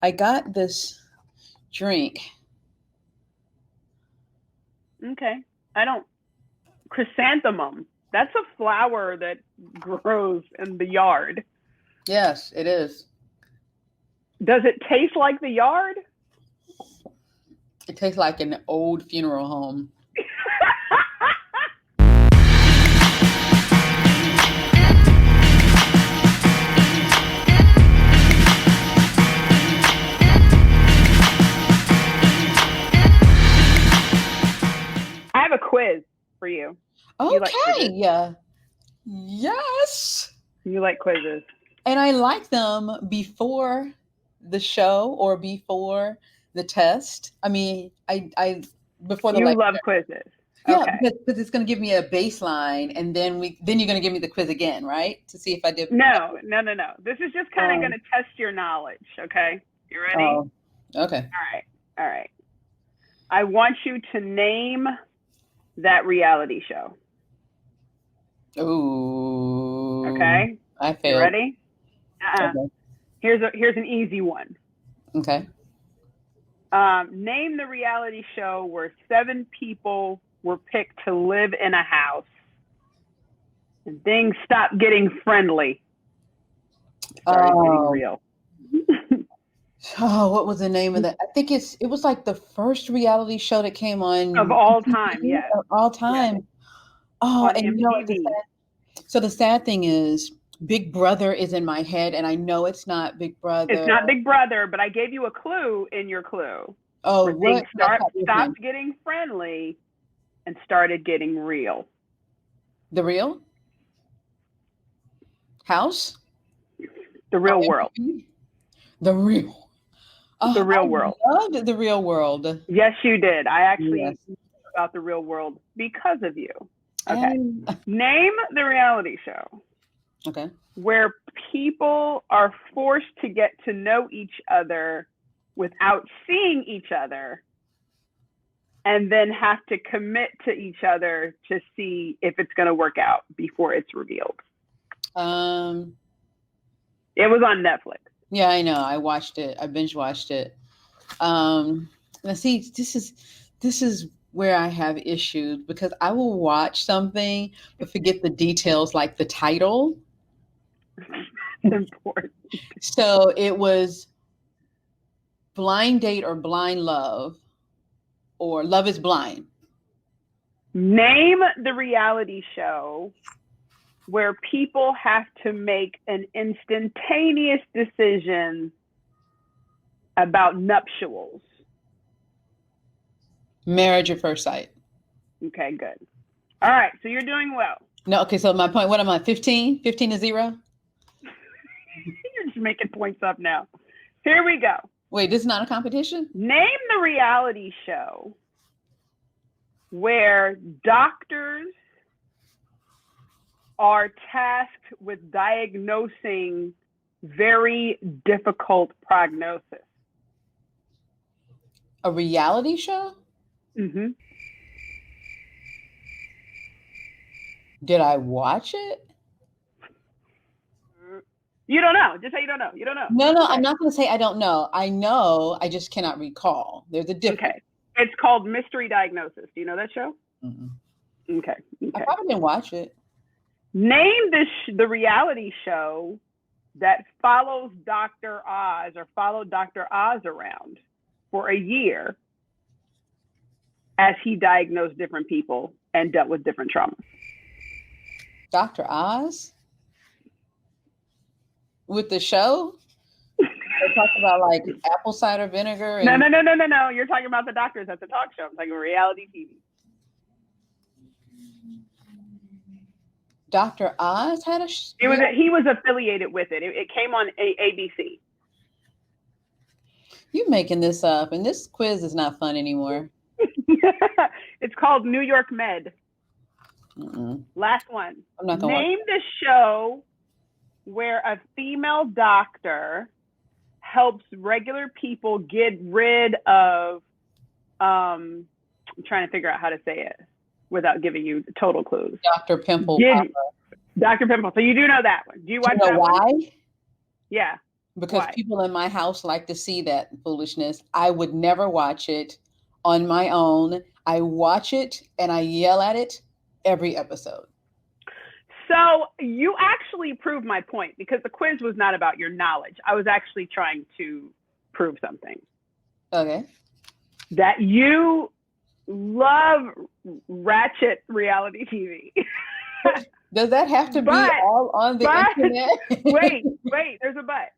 I got this drink. Okay. I don't. Chrysanthemum. That's a flower that grows in the yard. Yes, it is. Does it taste like the yard? It tastes like an old funeral home. I have a quiz for you. You like Okay. quizzes? Yeah. Yes. You like quizzes? And I like them before the show or before the test. I mean, I before the You lecture. love quizzes. Yeah, Okay. because it's going to give me a baseline, and then you're going to give me the quiz again, right? To see if I did. No. This is just kind of going Um, to test your knowledge. Okay. You ready? oh, okay. All right. All right. I want you to name that reality show. Ooh. Okay. I You failed. ready? Okay. Here's an easy one. Okay. Name the reality show where 7 people were picked to live in a house and things stopped getting friendly, started getting Oh, real. oh, what was the name of that? I think it was like the first reality show that came Of on all time, MTV yes. of all Yes. time. Oh, On and you know what MTV. the sad thing is Big Brother is in my head and I know it's not Big It's Brother. not Big Brother, but I gave you a clue in your clue Oh, where things what? That's not this one. stopped getting friendly and started getting real. The Real House? The On real world. MTV? The Real. The Oh, real I world. loved The Real World. Yes, you did. I actually Yes. knew about the real world because of you. Okay. And Name the reality show okay. where people are forced to get to know each other without seeing each other and then have to commit to each other to see if it's going to work out before it's revealed. Um It was on Netflix. yeah, I know. I watched it. I binge watched it. Now see, this is where I have issues because I will watch something but forget the details like the title. It's important. So it was Blind Date or Blind Love or Love is Blind. Name the reality show where people have to make an instantaneous decision about nuptials. Marriage at First Sight. Okay, good. All right, so you're doing well. No, okay, so my point, what am I, 15? 15 to 0? You're just making points up now. Here we go. Wait, this is not a competition? Name the reality show where doctors are tasked with diagnosing very difficult prognosis. A reality show? Mm-hmm. Did I watch it? You don't know. Just say you don't know. You don't know. No, Okay. I'm not going to say I don't know. I know, I just cannot recall. There's a difference. Okay. It's called Mystery Diagnosis. Do you know that show? Mm-mm. Okay. I probably didn't watch it. Name the reality show that follows Dr. Oz or followed Dr. Oz around for a year as he diagnosed different people and dealt with different traumas. Dr. Oz? With the show? They talk about like apple cider vinegar. And No. You're talking about the doctors at the talk show. I'm talking reality TV. Dr. Oz had a He was affiliated with it. It came on ABC. You making this up, and this quiz is not fun anymore. It's called New York Med. Mm-mm. Last one. I'm not gonna Name the show where a female doctor helps regular people get rid of I'm trying to figure out how to say it without giving you total clues. Dr. Pimple Popper. Dr. Pimple. So you do know that one. Do you watch Do you know that why? one? Yeah. because Why? people in my house like to see that foolishness. I would never watch it on my own. I watch it and I yell at it every episode. So you actually proved my point because the quiz was not about your knowledge. I was actually trying to prove something. Okay. That you love ratchet reality TV. Does that have to be but all on the but internet? wait, there's a but.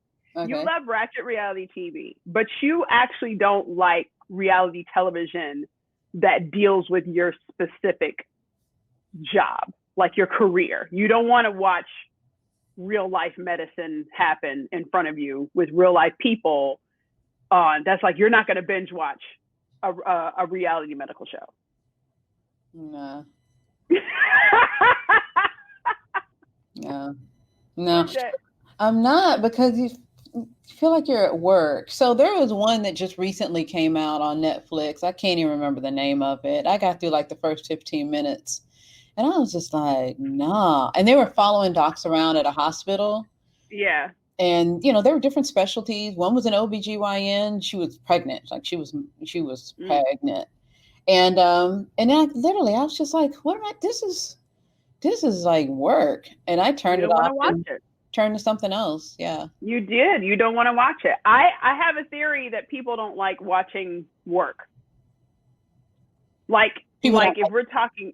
You Okay. love ratchet reality TV, but you actually don't like reality television that deals with your specific job, like your career. You don't want to watch real life medicine happen in front of you with real life people. That's like you're not going to binge watch a reality medical show. No. No. No. I'm not, because you feel like you're at work. So there was one that just recently came out on Netflix. I can't even remember the name of it. I got through like the first 15 minutes and I was just like, nah. And they were following docs around at a hospital. Yeah. And, you know, there were different specialties. One was an OBGYN. She was pregnant. Like she was pregnant. And I literally, I was just like, what am I, this is like work. And I turned it off and turned to something else. Yeah. You did. You don't want to watch it. I have a theory that people don't like watching work. Like if we're talking,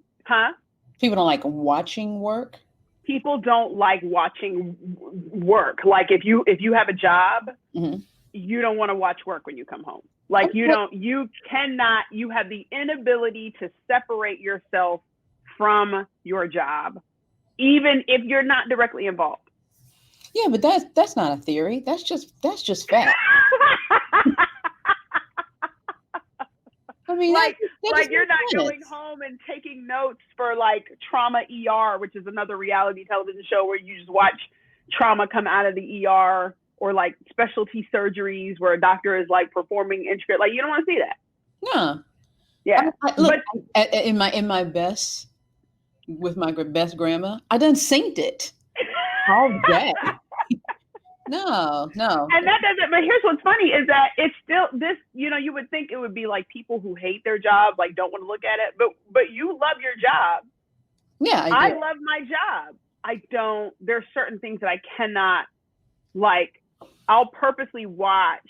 People don't like watching work. People don't like watching work. Like if you have a job, mm-hmm. you don't want to watch work when you come home. Like you have the inability to separate yourself from your job, even if you're not directly involved. Yeah, but that's not a theory. That's just fact. I mean, like you're not going home and taking notes for like Trauma ER, which is another reality television show where you just watch trauma come out of the ER, or like specialty surgeries where a doctor is like performing intricate. Like you don't want to see that. No. Yeah. Look, in my best, with my best grandma, I done synced it all day. No. And that doesn't, but here's what's funny is that it's still this, you would think it would be like people who hate their job, like don't want to look at it, but you love your job. Yeah, I love my job. There's certain things that I cannot, like, I'll purposely watch,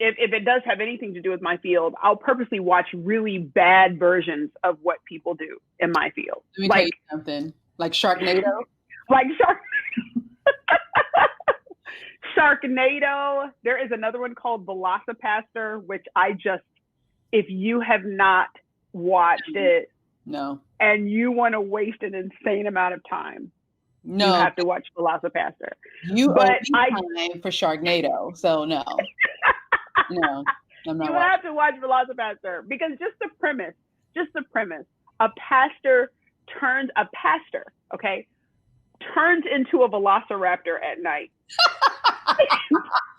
if it does have anything to do with my field, I'll purposely watch really bad versions of what people do in my field. Let me tell you something. Like Sharknado? Sharknado. There is another one called Velocipaster, which if you have not watched it, no, and you want to waste an insane amount of time, no, you have to watch Velocipaster. You owe me time for Sharknado, so no, I'm not. You have to watch Velocipaster because just the premise, a pastor turns into a velociraptor at night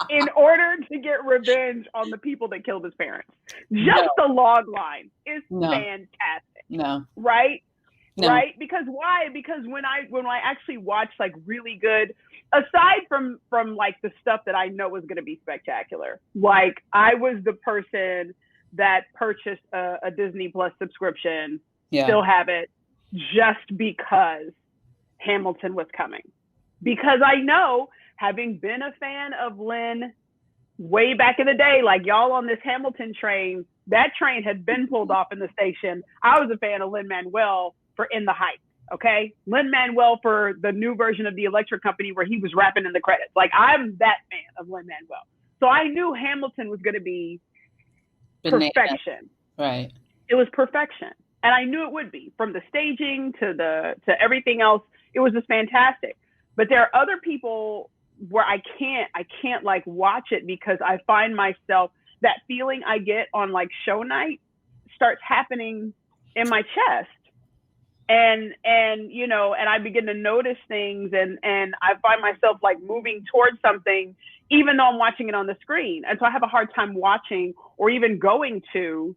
in order to get revenge on the people that killed his parents. Just the log line is fantastic. No. Right? No. Right? Because why? Because when I actually watch like really good, aside from like the stuff that I know is going to be spectacular, like I was the person that purchased a Disney Plus subscription, still have it, just because Hamilton was coming. Because I know, having been a fan of Lin way back in the day, like y'all on this Hamilton train, that train had been pulled off in the station. I was a fan of Lin-Manuel for In the Heights, okay? Lin-Manuel for the new version of The Electric Company where he was rapping in the credits. Like, I'm that fan of Lin-Manuel. So I knew Hamilton was going to be perfection. Right. It was perfection. And I knew it would be, from the staging to everything else. It was just fantastic. But there are other people where I can't like watch it because I find myself, that feeling I get on like show night starts happening in my chest. And I begin to notice things and I find myself like moving towards something, even though I'm watching it on the screen. And so I have a hard time watching or even going to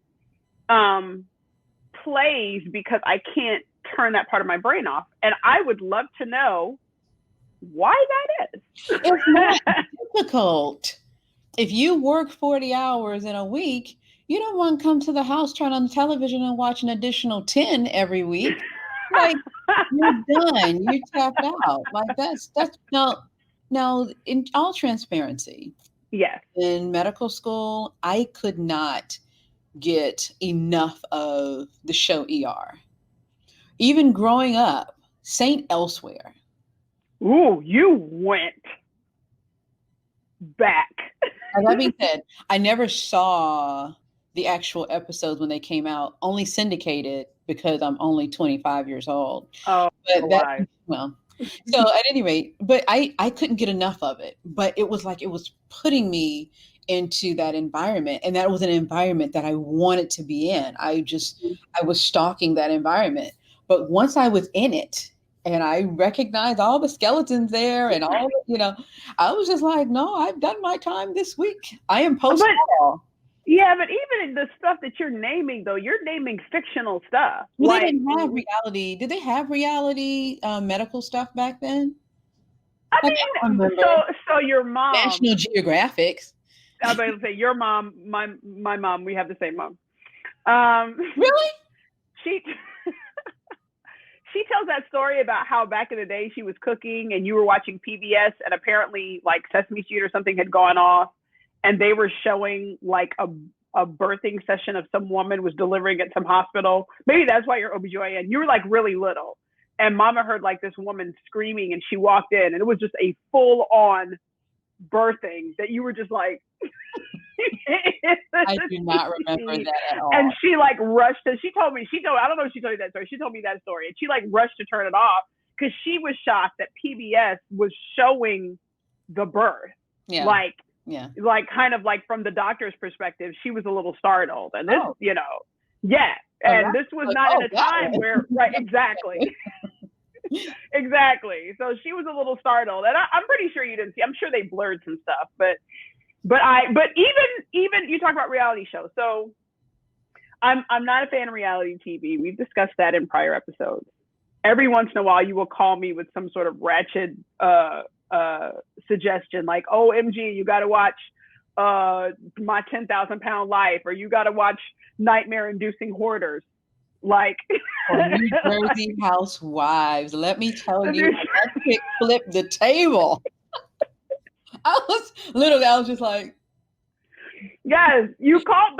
plays because I can't turn that part of my brain off. And I would love to know why that is. difficult. If you work 40 hours in a week, you don't want to come to the house, turn on the television and watch an additional 10 every week. Like, you're done. You tapped out. Like that's now in all transparency. Yes. In medical school, I could not get enough of the show ER. Even growing up, Saint Elsewhere. Ooh, you went back. That being said, I never saw the actual episodes when they came out, only syndicated because I'm only 25 years old. Oh, But that, alive. well, so at any rate, but I couldn't get enough of it. But it was like it was putting me into that environment, and that was an environment that I wanted to be in. I was stalking that environment. But once I was in it, and I recognized all the skeletons there, and all I was just like, no, I've done my time this week. I am post fall. Yeah, but even the stuff that you're naming, though, you're naming fictional stuff. Well, they didn't have reality. Did they have reality medical stuff back then? I mean, so your mom, National Geographic. I was about to say your mom, my mom. We have the same mom. Really? She tells that story about how back in the day she was cooking and you were watching PBS, and apparently like Sesame Street or something had gone off, and they were showing like a birthing session of some woman was delivering at some hospital. Maybe that's why you're OBGYN. You were like really little. And mama heard like this woman screaming, and she walked in, and it was just a full on birthing that you were just like, I do not remember that at all. And she like rushed to, I don't know if she told you that story. She told me that story, and she like rushed to turn it off because she was shocked that PBS was showing the birth. Yeah. Like kind of like from the doctor's perspective, she was a little startled. And this, and this was not at a time where, right, exactly. Exactly. So she was a little startled, and I'm pretty sure you didn't see. I'm sure they blurred some stuff, but even you talk about reality shows. So I'm not a fan of reality TV. We've discussed that in prior episodes. Every once in a while, you will call me with some sort of ratchet suggestion, like, "Oh, MG, you got to watch My 10,000 Pound Life," or "You got to watch Nightmare-Inducing Hoarders." Like New Jersey Housewives. Let me tell you, that chick flipped the table. I was just like, yes, you'll call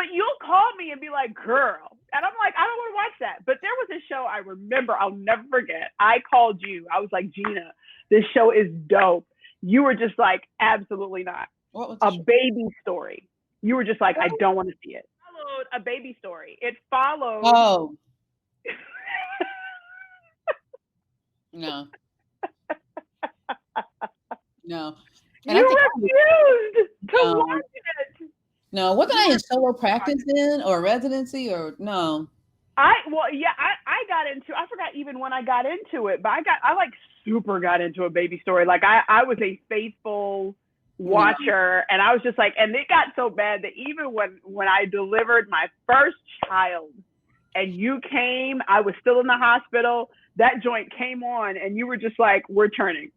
me and be like, "Girl," and I'm like, I don't want to watch that. But there was a show I remember, I'll never forget. I called you. I was like, "Gina, this show is dope." You were just like, "Absolutely not." What was a baby story. You were just like, "I don't want to see it." Followed a baby story. It followed. Oh. No. No. And you refused to watch it. No, wasn't I in solo practice then, or residency, or no? I got into, I forgot even when I got into it, but I like super got into a baby story. Like I was a faithful watcher, and I was just like, and it got so bad that even when I delivered my first child and you came, I was still in the hospital, that joint came on and you were just like, "We're turning."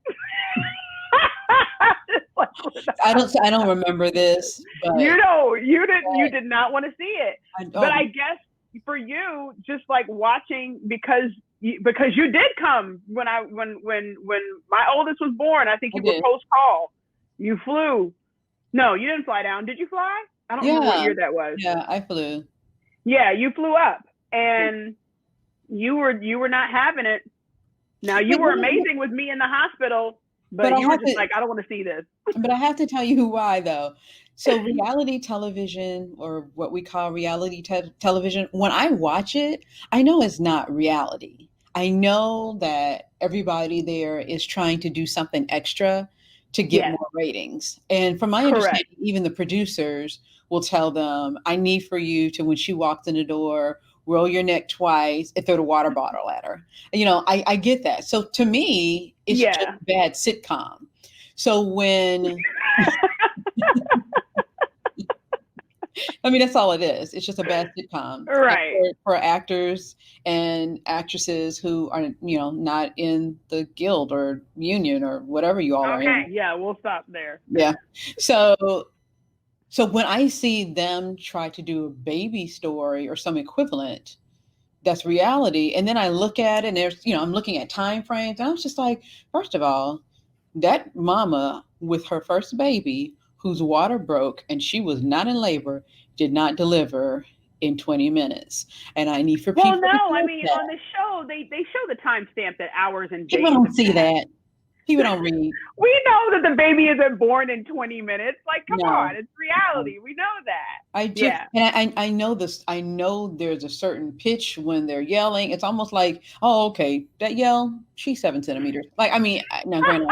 I don't remember this. But you did not want to see it. But I guess for you, just like watching, because you did come when my oldest was born. I think you were post call. You flew. No, you didn't fly down. Did you fly? I don't remember what year that was. Yeah, I flew. Yeah, you flew up, and you were not having it. Now you were amazing with me in the hospital. But you were just like, "I don't want to see this." But I have to tell you why, though. So reality television, or what we call reality television, when I watch it, I know it's not reality. I know that everybody there is trying to do something extra to get more ratings. And from my understanding, even the producers will tell them, "I need for you to, when she walks in the door, roll your neck twice and throw the water bottle at her." I get that. So to me, it's just a bad sitcom. So when I mean, that's all it is. It's just a bad sitcom Right. for actors and actresses who are, not in the guild or union or whatever you all are in. Okay. Yeah, we'll stop there. Yeah. So, so when I see them try to do a baby story or some equivalent, that's reality. And then I look at it and I'm looking at time frames and I was just like, first of all, that mama with her first baby whose water broke and she was not in labor did not deliver in 20 minutes. And I need for Well, people to no, I get mean that. on the show they show the timestamp at hours and People days don't have see passed. that. People don't read. We know that the baby isn't born in 20 minutes. Like, come No. on, it's reality. We know that. I just Yeah. and I know this. I know there's a certain pitch when they're yelling. It's almost like, oh, okay, that yell, she's 7 centimeters. Like, I mean, now granted,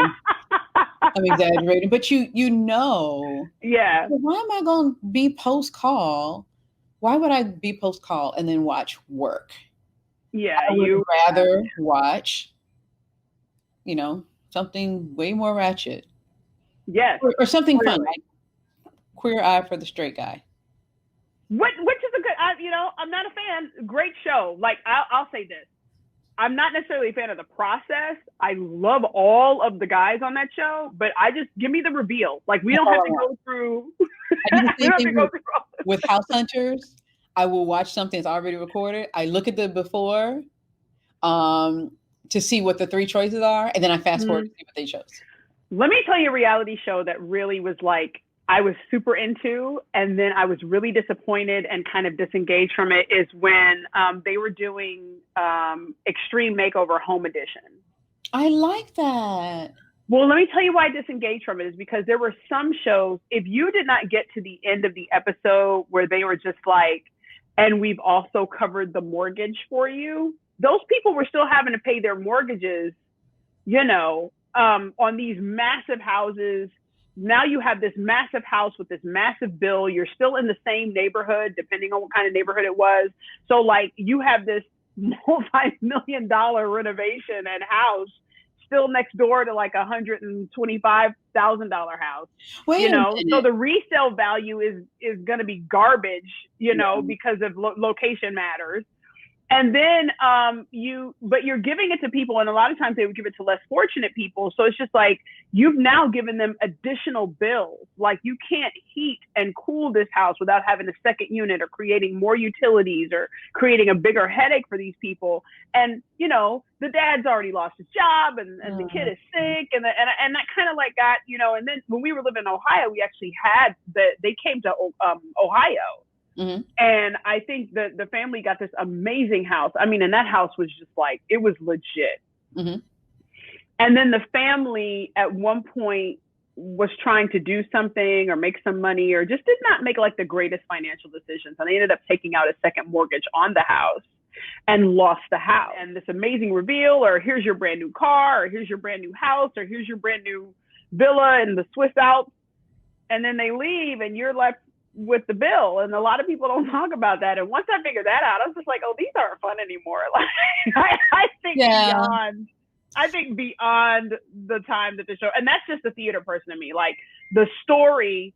I'm exaggerating, but Yeah. so why am I going to be post call? Why would I be post call and then watch work? Yeah, I would rather watch, something way more ratchet. Yes. Or something fun, Clearly. like Queer Eye for the Straight Guy. Which is a good, I'm not a fan. Great show. Like, I'll say this. I'm not necessarily a fan of the process. I love all of the guys on that show, but give me the reveal. Like, we That's don't all have I to want. go through. I do the We same don't have to thing go through all with House Hunters. I will watch something that's already recorded. I look at the before to see what the three choices are, and then I fast forward to see what they chose. Let me tell you a reality show that really was like, I was super into, and then I was really disappointed and kind of disengaged from it, is when they were doing Extreme Makeover Home Edition. I like that. Well, let me tell you why I disengaged from it, is because there were some shows, if you did not get to the end of the episode where they were just like, and we've also covered the mortgage for you, those people were still having to pay their mortgages, on these massive houses. Now you have this massive house with this massive bill. You're still in the same neighborhood, depending on what kind of neighborhood it was. So, like, you have this multi-million-dollar renovation and house still next door to like $125,000 house. So the resale value is going to be garbage, because of location matters. And then but you're giving it to people, and a lot of times they would give it to less fortunate people. So it's just like, you've now given them additional bills. Like, you can't heat and cool this house without having a second unit or creating more utilities or creating a bigger headache for these people. And, the dad's already lost his job, and the kid is sick. And that kind of like got, and then when we were living in Ohio, we actually had they came to Ohio. Mm-hmm. And I think that the family got this amazing house. I mean, and that house was just like, it was legit. Mm-hmm. And then the family at one point was trying to do something or make some money, or just did not make like the greatest financial decisions. And they ended up taking out a second mortgage on the house and lost the house. And this amazing reveal, or here's your brand new car, or here's your brand new house, or here's your brand new villa in the Swiss Alps. And then they leave and you're left with the bill. And a lot of people don't talk about that. And once I figured that out, I was just like, oh, these aren't fun anymore. Like, I think beyond the time that the show, and that's just the theater person in me, like the story,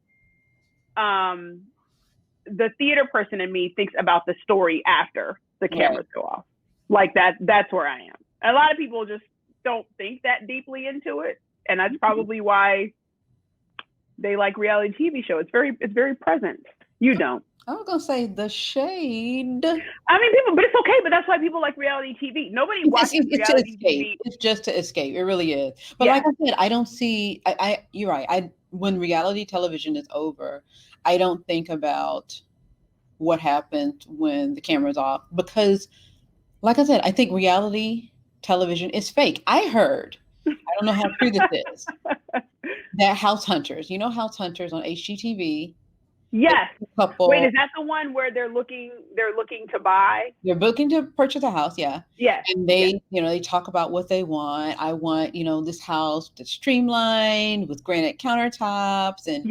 the theater person in me thinks about the story after the cameras go off. Like that's where I am. A lot of people just don't think that deeply into it. And that's probably why they like reality TV show. It's very present. You don't. I was gonna say the shade. I mean, people, but it's okay. But that's why people like reality TV. Nobody watches reality TV. It's just to escape. It really is. But like I said, I don't see. You're right. When reality television is over, I don't think about what happened when the camera's off, because, like I said, I think reality television is fake. I heard. I don't know how true this is. That House Hunters, House Hunters on HGTV. Yes. Wait, is that the one where they're looking to buy? They're looking to purchase a house, yeah. Yes. And they, they talk about what they want. I want, this house that's streamlined with granite countertops and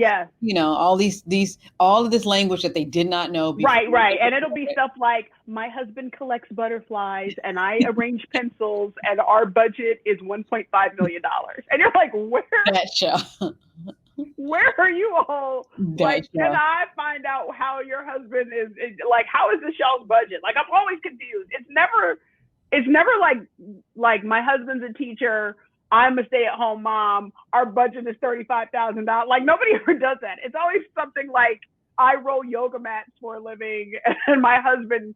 all of this language that they did not know before. Right. And it'll be stuff like, my husband collects butterflies and I arrange pencils and our budget is $1.5 million. And you're like, where? That show. Where are you all? Like, can I find out how your husband is like, how is the show's budget? Like, I'm always confused. It's never like my husband's a teacher, I'm a stay-at-home mom, our budget is $35,000. Like, nobody ever does that. It's always something like, I roll yoga mats for a living, and my husband,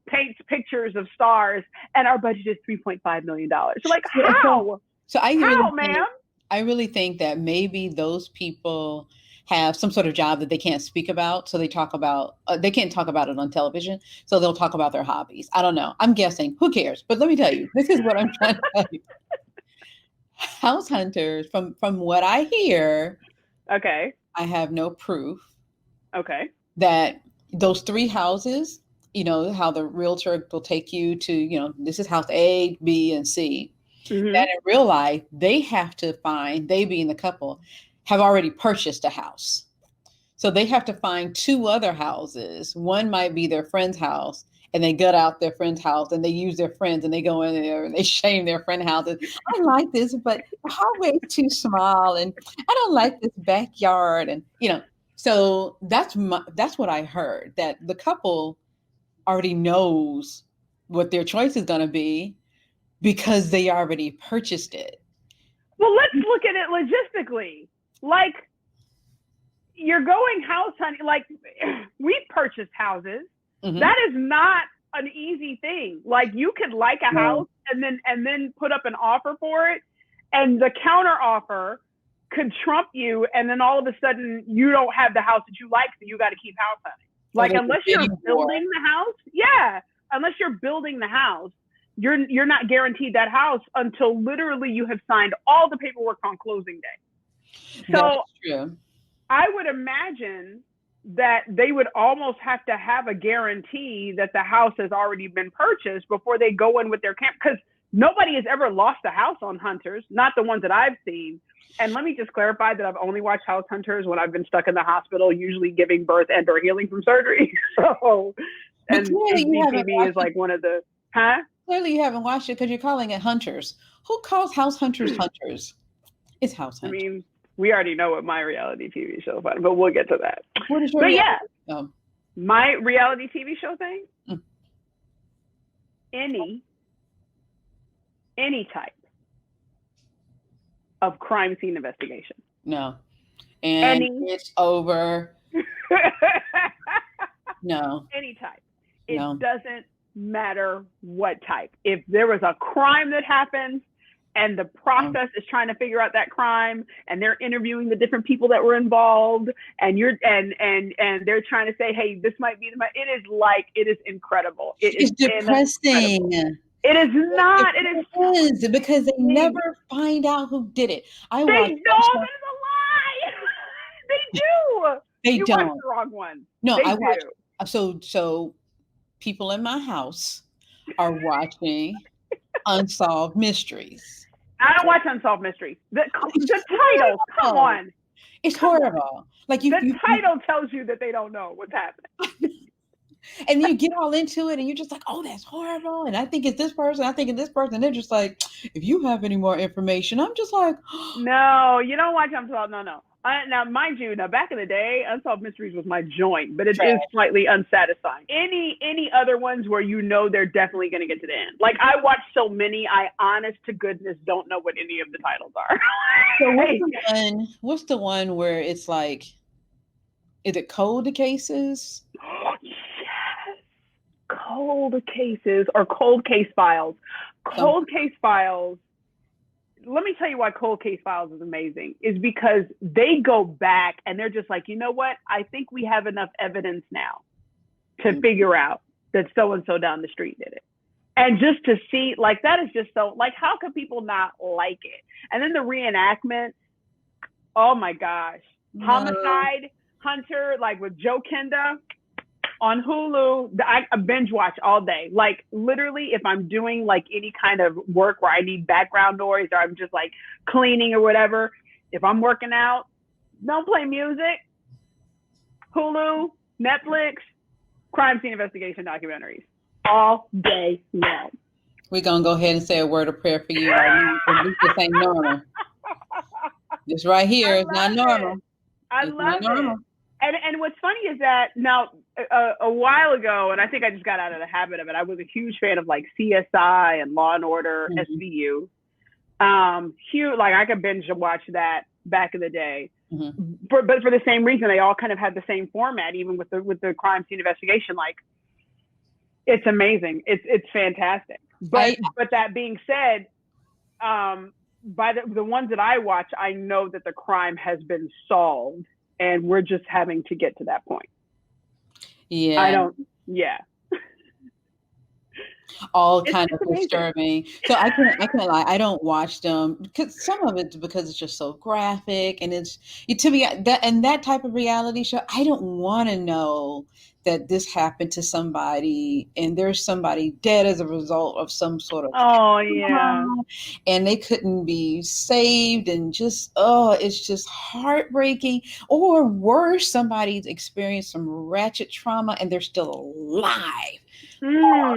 paints pictures of stars, and our budget is $3.5 million. So, like, how? So ma'am? I really think that maybe those people have some sort of job that they can't speak about. So they can't talk about it on television. So they'll talk about their hobbies. I don't know. I'm guessing. Who cares? But let me tell you, this is what I'm trying to tell you. House hunters, from what I hear. Okay. I have no proof. Okay. That those 3 houses, how the realtor will take you to, this is house A, B, and C. Mm-hmm. That in real life, they being the couple, have already purchased a house. So they have to find 2 other houses. One might be their friend's house, and they gut out their friend's house, and they use their friends, and they go in there and they shame their friend's houses. I like this, but the hallway is too small, and I don't like this backyard, and So that's what I heard, that the couple already knows what their choice is going to be because they already purchased it. Well, let's look at it logistically. Like, you're going house hunting. Like, we've purchased houses. Mm-hmm. That is not an easy thing. Like, you could like a house and then put up an offer for it, and the counter offer could trump you, and then all of a sudden you don't have the house that you like, so you got to keep house hunting. Like, unless you're building the house, unless you're building the house, you're not guaranteed that house until literally you have signed all the paperwork on closing day. So that's true. I would imagine that they would almost have to have a guarantee that the house has already been purchased before they go in with their camp, because nobody has ever lost a house on Hunters, not the ones that I've seen. And let me just clarify that I've only watched House Hunters when I've been stuck in the hospital, usually giving birth and or healing from surgery. So, and HGTV is like one of the, Clearly you haven't watched it because you're calling it Hunters. Who calls House Hunters Hunters? It's House Hunters. I mean, we already know what my reality TV show is, but we'll get to that. What is your my reality TV show thing? Any type of crime scene investigation. No. And it's over. No. Any type. It doesn't matter what type. If there was a crime that happens and the process is trying to figure out that crime, and they're interviewing the different people that were involved, and they're trying to say, hey, this might be it is incredible. It's depressing. Incredible. It is not. It is because they never find out who did it. They know that is a lie. They do. They you don't. watched the wrong one. No, they I do. watched. So people in my house are watching Unsolved Mysteries. I don't watch Unsolved Mysteries. The title, come on. It's horrible. Like the title tells you that they don't know what's happening. And you get all into it, and you're just like, oh, that's horrible. And I think it's this person. I think it's this person. And they're just like, if you have any more information, I'm just like, no, you don't watch Unsolved. No. Now, mind you, back in the day, Unsolved Mysteries was my joint, but it is slightly unsatisfying. Any other ones where they're definitely going to get to the end? Like, I watch so many, I honest to goodness don't know what any of the titles are. So what's the one where it's like, is it Cold Cases? Cold Cases or Cold Case Files. Cold Case Files. Let me tell you why Cold Case Files is amazing. Is because they go back and they're just like, you know what? I think we have enough evidence now to figure out that so-and-so down the street did it. And just to see, like, that is just so, like, how can people not like it? And then the reenactment, oh my gosh. No. Homicide Hunter, like with Joe Kenda. On Hulu, I binge watch all day. Like, literally, if I'm doing like any kind of work where I need background noise, or I'm just like cleaning or whatever, if I'm working out, don't play music. Hulu, Netflix, crime scene investigation documentaries all day long. We're going to go ahead and say a word of prayer for you. This ain't normal. It's right here. I It's not love normal. it. I It's not love it. normal. And what's funny is that now a while ago, and I think I just got out of the habit of it. I was a huge fan of like CSI and Law and Order, Mm-hmm. SVU. Huge, like I could binge watch that back in the day. Mm-hmm. But for the same reason, they all kind of had the same format, even with the crime scene investigation. Like, it's amazing. It's fantastic. But that being said, by the ones that I watch, I know that the crime has been solved, and we're just having to get to that point. Yeah. All kind of disturbing. So I can't lie. I don't watch them because some of it's because it's just so graphic, and to me that type of reality show. I don't want to know that this happened to somebody and there's somebody dead as a result of some sort of and they couldn't be saved, and it's just heartbreaking. Or worse, somebody's experienced some ratchet trauma and they're still alive. Well,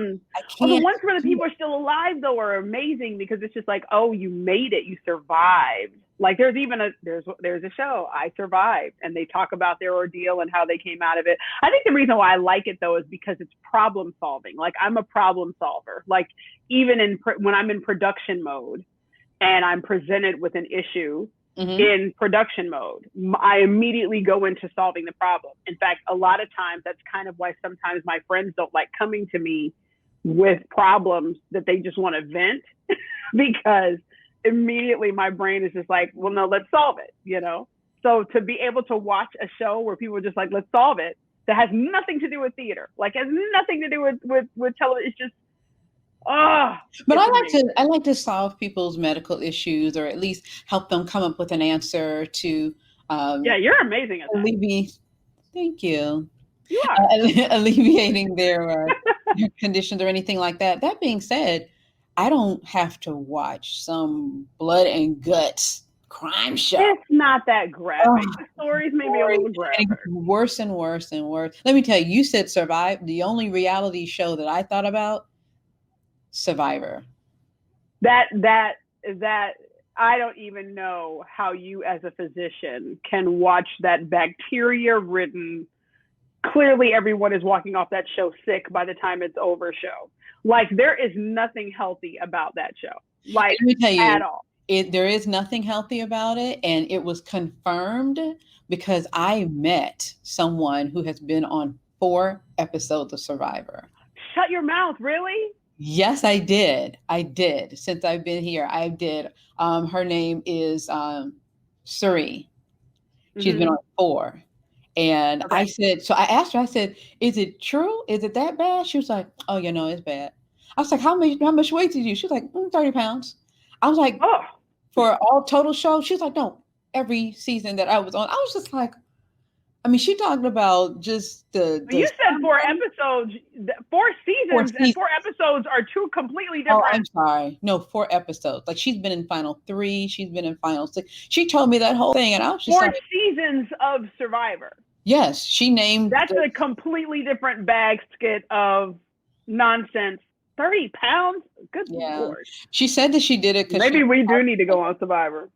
the ones where the people are still alive though are amazing, because it's just like, oh, you made it, you survived. Like there's a show, I Survived, and they talk about their ordeal and how they came out of it. I think the reason why I like it though is because it's problem solving. Like I'm a problem solver. Like even when I'm in production mode and I'm presented with an issue, in production mode, I immediately go into solving the problem. In fact, a lot of times that's kind of why sometimes my friends don't like coming to me with problems that they just want to vent, because immediately my brain is just like, well, no, let's solve it, So to be able to watch a show where people are just like, let's solve it, that has nothing to do with theater, like has nothing to do with television, it's just, but I like to solve people's medical issues, or at least help them come up with an answer to. You're amazing at that. Thank you. You are. Alleviating their conditions or anything like that. That being said, I don't have to watch some blood and guts crime show. It's not that graphic. The stories may be a little graphic. Worse and worse and worse. Let me tell you, you said Survive. The only reality show that I thought about, Survivor. That I don't even know how you as a physician can watch that bacteria-ridden, clearly everyone is walking off that show sick by the time it's over show. Like there is nothing healthy about that show. Like, let me tell you, at all. There is nothing healthy about it, and it was confirmed because I met someone who has been on 4 episodes of Survivor. Shut your mouth, really? Yes, I did. Since I've been here, I did. Her name is Suri. She's been on 4. And I said, so I asked her, I said, is it true? Is it that bad? She was like, oh, it's bad. I was like, how much weight did you? She was like, 30 pounds. I was like, for all total show? She was like, no, every season that I was on. I was just like, she talked about just the you said 4 episodes, 4 seasons, and 4 episodes are 2 completely different. Oh, I'm sorry. No, 4 episodes. Like she's been in final 3, she's been in final 6. She told me that whole thing, and I was just 4 seasons of Survivor. Yes, she named. That's a completely different basket of nonsense. 30 pounds? Good Lord. She said that she did it because maybe we do need to go on Survivor.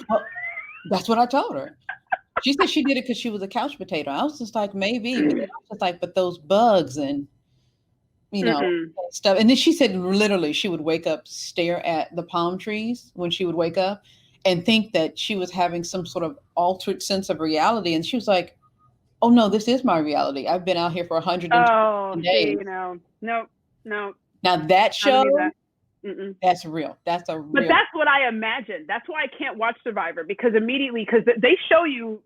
Well, that's what I told her. She said she did it because she was a couch potato. I was just like, maybe. But I was just like, but those bugs and stuff. And then she said literally she would wake up, stare at the palm trees when she would wake up, and think that she was having some sort of altered sense of reality. And she was like, oh no, this is my reality. I've been out here for 120 days. No. Now that show, that's real. That's a real. But that's what I imagine. That's why I can't watch Survivor, because they show you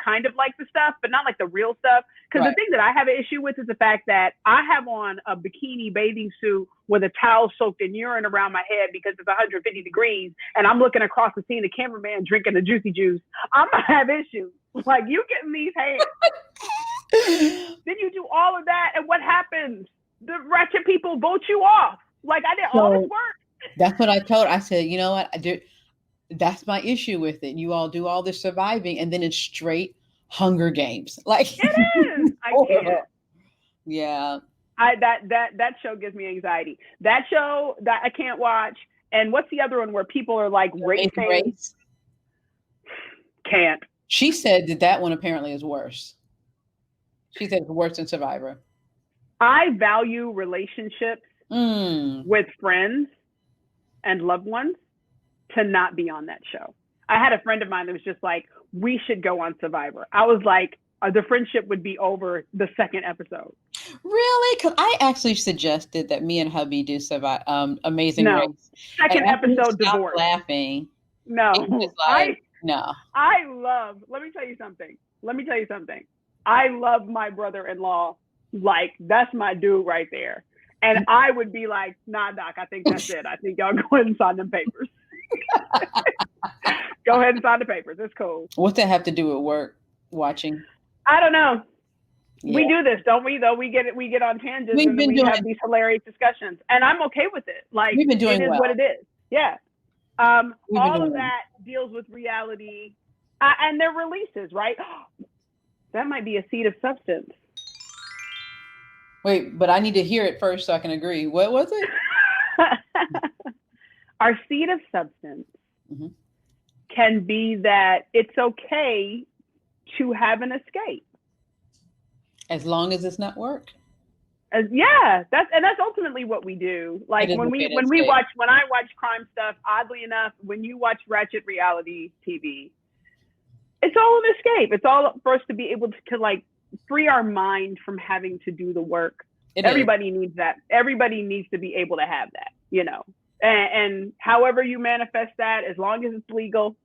kind of like the stuff, but not like the real stuff. Because the thing that I have an issue with is the fact that I have on a bikini bathing suit with a towel soaked in urine around my head because it's 150 degrees, and I'm looking across the scene, the cameraman drinking the juicy juice. I'm gonna have issues. Like, you getting these hands. Then you do all of that, and what happens? The ratchet people vote you off. Like, I did all this work. That's what I told her. I said, you know what? That's my issue with it. You all do all this surviving, and then it's straight Hunger Games. Like, it is. I can't. Yeah. That show gives me anxiety. That show that I can't watch. And what's the other one where people are like racing? Can't. She said that one apparently is worse. She said it's worse than Survivor. I value relationships with friends and loved ones to not be on that show. I had a friend of mine that was just like, we should go on Survivor. I was like, the friendship would be over the second episode. Really? Because I actually suggested that me and hubby do Amazing No. Race. Second episode divorce. Laughing. No. Like, no. Let me tell you something. I love my brother-in-law. Like, that's my dude right there. And I would be like, nah, Doc, I think that's it. I think y'all go ahead and sign them papers. Go ahead and sign the papers. It's cool. What's that have to do with work watching? I don't know. Yeah. We do this, don't we? Though we get on tangents and we have these hilarious discussions, and I'm okay with it. Like, we've been doing it is well. what it is. Yeah. All of that deals with reality, and their releases, right? That might be a seed of substance. Wait, but I need to hear it first so I can agree. What was it? Our seed of substance can be that it's okay to have an escape. As long as it's not work. That's ultimately what we do. Like when I watch crime stuff, oddly enough, when you watch ratchet reality TV, it's all an escape. It's all for us to be able to like free our mind from having to do the work. Everybody needs that. Everybody needs to be able to have that, you know. And however you manifest that, as long as it's legal.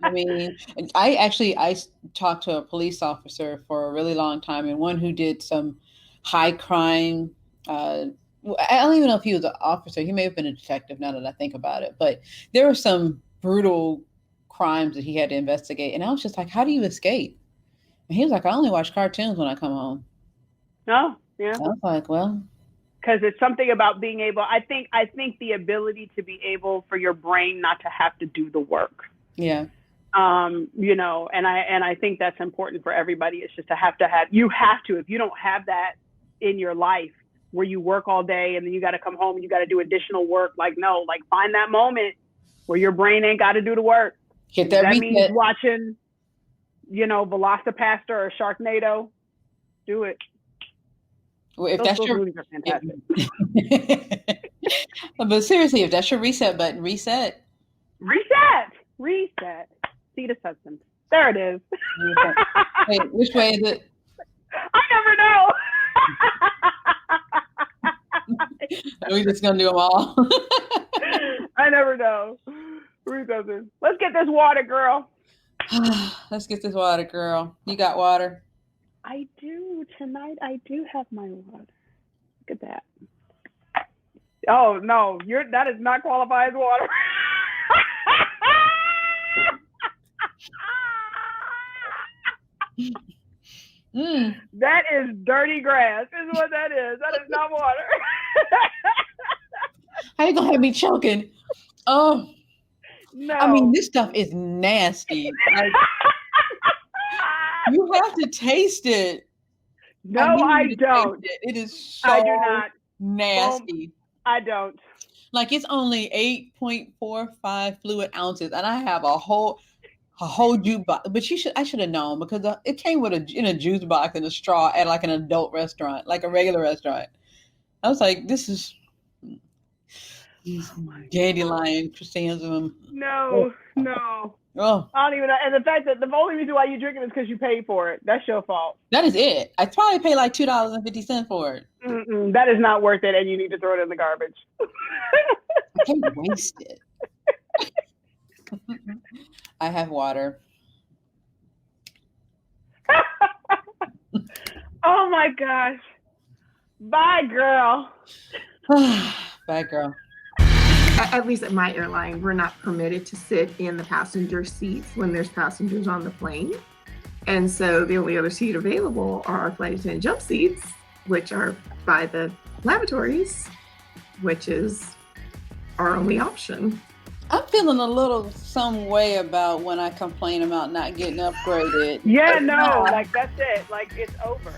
I mean, I talked to a police officer for a really long time, and one who did some high crime. I don't even know if he was an officer. He may have been a detective now that I think about it. But there were some brutal crimes that he had to investigate. And I was just like, how do you escape? And he was like, I only watch cartoons when I come home. Oh, yeah. I was like, well. Because it's something about being able, I think the ability to be able for your brain not to have to do the work. Yeah. You know, and I think that's important for everybody. It's just if you don't have that in your life where you work all day and then you got to come home and you got to do additional work, like find that moment where your brain ain't got to do the work. Hit that reset. Means watching, you know, Velocipaster or Sharknado. Do it. Well, if that's your movies are fantastic. But seriously, if that's your reset button, reset. Seed of substance. There it is. Hey, which way is it? I never know. Are we just gonna do them all? I never know. Reset. Let's get this water, girl. Let's get this water, girl. You got water? I do. Tonight I do have my water. Look at that. Oh no, that is not qualified as water. That is dirty grass, is what that is. That is not water. How you gonna have me choking? Oh no. I mean, this stuff is nasty. Like, you have to taste it. No, I don't. It is so I do not. Nasty. I don't. Like, it's only 8.45 fluid ounces, and I have a whole juice box. But I should have known, because it came in a juice box and a straw at like an adult restaurant, like a regular restaurant. I was like, this is dandelion chrysanthemum. No. Oh. I don't even know. And the fact that the only reason why you drink it is because you paid for it. That's your fault. That is it. I probably paid like $2.50 for it. That is not worth it, and you need to throw it in the garbage. I can't waste it. I have water. Oh my gosh. Bye, girl. Bye, girl. At least at my airline, we're not permitted to sit in the passenger seats when there's passengers on the plane. And so the only other seat available are our flight attendant jump seats, which are by the lavatories, which is our only option. I'm feeling a little some way about when I complain about not getting upgraded. Yeah, no, like that's it. Like, it's over.